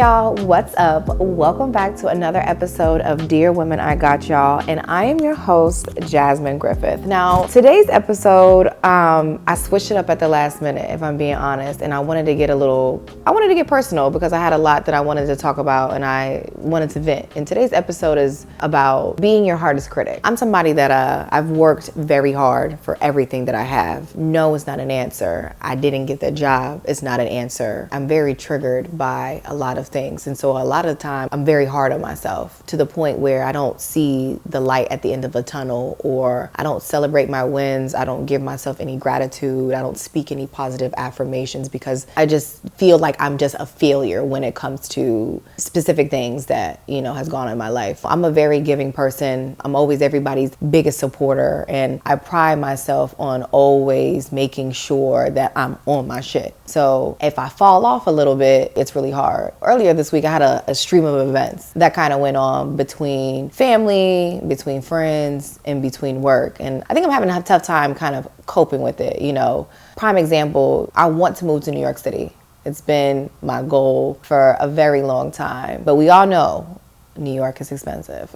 y'all, what's up? Welcome back to another episode of Dear Women, I Got Y'all, and I am your host, Jazmin Griffith. Now, today's episode, I switched it up at the last minute, if I'm being honest, and I wanted to get personal because I had a lot that I wanted to talk about and I wanted to vent. And today's episode is about being your hardest critic. I'm somebody that I've worked very hard for everything that I have. No is not an answer. I didn't get the job. It's not an answer. I'm very triggered by a lot of things. And so a lot of the time I'm very hard on myself to the point where I don't see the light at the end of the tunnel, or I don't celebrate my wins. I don't give myself any gratitude. I don't speak any positive affirmations because I just feel like I'm just a failure when it comes to specific things that, has gone on in my life. I'm a very giving person. I'm always everybody's biggest supporter, and I pride myself on always making sure that I'm on my shit. So if I fall off a little bit, it's really hard. Earlier this week, I had a stream of events that kind of went on between family, between friends, and between work. And I think I'm having a tough time kind of coping with it. Prime example, I want to move to New York City. It's been my goal for a very long time, but we all know New York is expensive.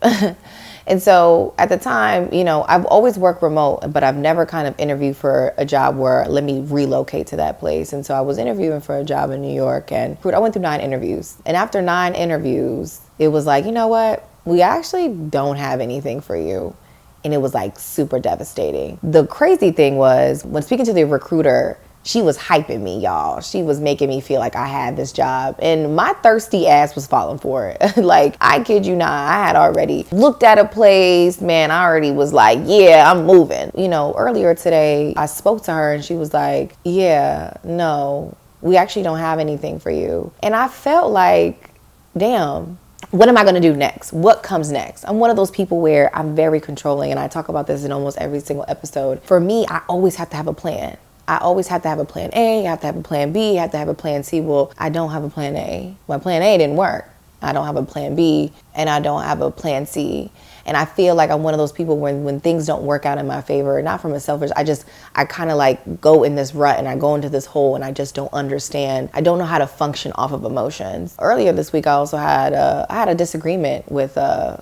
And so at the time, I've always worked remote, but I've never kind of interviewed for a job where let me relocate to that place. And so I was interviewing for a job in New York, and I went through 9 interviews. And after 9 interviews, it was like, you know what? We actually don't have anything for you. And it was like super devastating. The crazy thing was when speaking to the recruiter, she was hyping me, y'all. She was making me feel like I had this job, and my thirsty ass was falling for it. Like, I kid you not, I had already looked at a place, man. I already was like, yeah, I'm moving. Earlier today, I spoke to her and she was like, yeah, no, we actually don't have anything for you. And I felt like, damn, what am I going to do next? What comes next? I'm one of those people where I'm very controlling, and I talk about this in almost every single episode. For me, I always have to have a plan. I always have to have a plan A, I have to have a plan B, I have to have a plan C. Well, I don't have a plan A. My plan A didn't work. I don't have a plan B, and I don't have a plan C. And I feel like I'm one of those people when things don't work out in my favor, not from a selfish, I kind of like go in this rut and I go into this hole and I just don't understand. I don't know how to function off of emotions. Earlier this week, I also had a disagreement with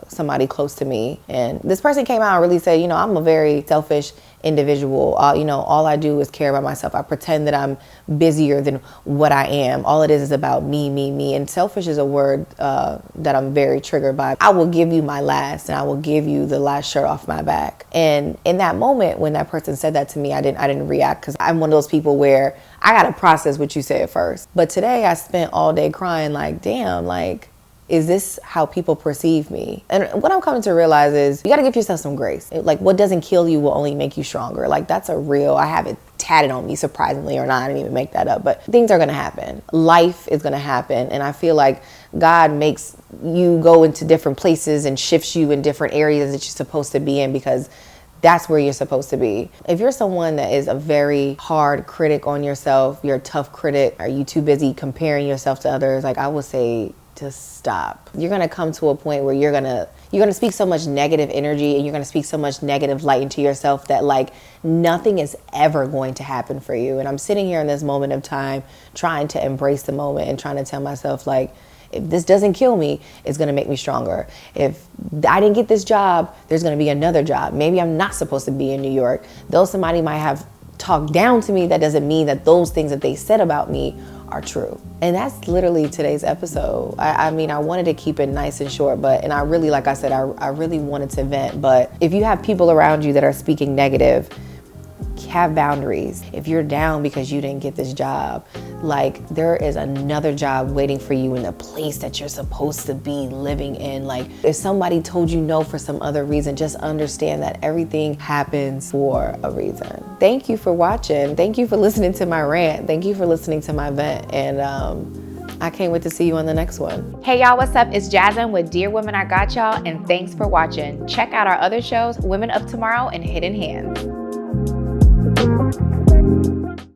somebody close to me. And this person came out and really said, I'm a very selfish individual. All I do is care about myself. I pretend that I'm busier than what I am. All it is about me, me, me. And selfish is a word that I'm very triggered by. I will give you my last, and I will give you the last shirt off my back. And in that moment, when that person said that to me, I didn't react, because I'm one of those people where I got to process what you said first. But today I spent all day crying like, damn, like, is this how people perceive me? And what I'm coming to realize is you got to give yourself some grace. Like, what doesn't kill you will only make you stronger. Like, that's I have it tatted on me, surprisingly or not. I didn't even make that up, but things are going to happen. Life is going to happen. And I feel like God makes you go into different places and shifts you in different areas that you're supposed to be in, because that's where you're supposed to be. If you're someone that is a very hard critic on yourself, you're a tough critic, are you too busy comparing yourself to others? Like, I would say, just stop. You're gonna come to a point where you're gonna speak so much negative energy, and you're gonna speak so much negative light into yourself that like nothing is ever going to happen for you. And I'm sitting here in this moment of time trying to embrace the moment and trying to tell myself, like, if this doesn't kill me, it's gonna make me stronger. If I didn't get this job, there's gonna be another job. Maybe I'm not supposed to be in New York. Though somebody might have talked down to me, that doesn't mean that those things that they said about me are true. And that's literally today's episode. I wanted to keep it nice and short, and I really, like I said, I really wanted to vent. But if you have people around you that are speaking negative, have boundaries. If you're down because you didn't get this job, like, there is another job waiting for you in the place that you're supposed to be living in. Like, if somebody told you no for some other reason, just understand that everything happens for a reason. Thank you for watching. Thank you for listening to my rant. Thank you for listening to my vent. And I can't wait to see you on the next one. Hey y'all, what's up? It's Jazmin with Dear Women, I Got Y'all, and thanks for watching. Check out our other shows, Women of Tomorrow and Hidden Hands.